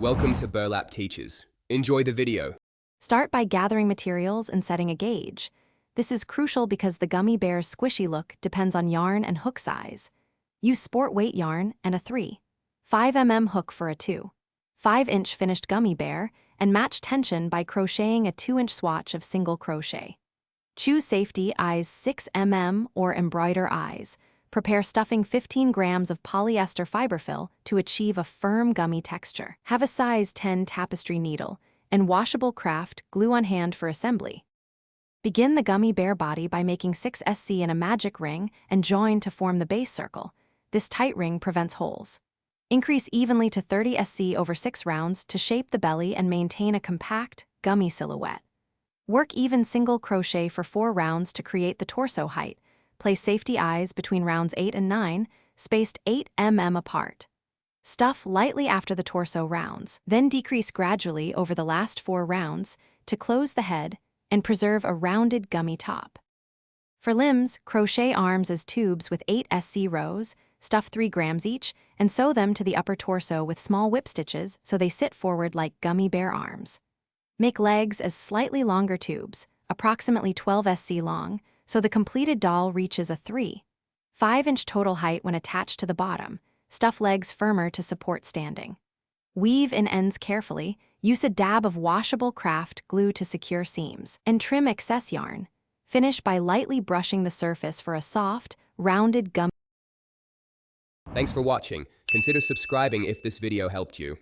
Welcome to Burlap Teachers. Enjoy the video. Start by gathering materials and setting a gauge. This is crucial because the gummy bear's squishy look depends on yarn and hook size. Use sport weight yarn and a 3.5 hook for a 2.5 finished gummy bear, and match tension by crocheting a 2-inch swatch of single crochet. Choose safety eyes 6 or embroider eyes. Prepare stuffing 15 grams of polyester fiberfill to achieve a firm gummy texture. Have a size 10 tapestry needle and washable craft glue on hand for assembly. Begin the gummy bear body by making 6 SC in a magic ring and join to form the base circle. This tight ring prevents holes. Increase evenly to 30 SC over 6 rounds to shape the belly and maintain a compact, gummy silhouette. Work even single crochet for 4 rounds to create the torso height. Place safety eyes between rounds 8 and 9, spaced 8 apart. Stuff lightly after the torso rounds, then decrease gradually over the last 4 rounds to close the head and preserve a rounded gummy top. For limbs, crochet arms as tubes with 8 SC rows, stuff 3 grams each, and sew them to the upper torso with small whip stitches so they sit forward like gummy bear arms. Make legs as slightly longer tubes, approximately 12 SC long, so the completed doll reaches a 3.5 total height when attached to the bottom. Stuff legs firmer to support standing. Weave in ends carefully, use a dab of washable craft glue to secure seams, and trim excess yarn. Finish by lightly brushing the surface for a soft, rounded gum. Thanks for watching. Consider subscribing if this video helped you.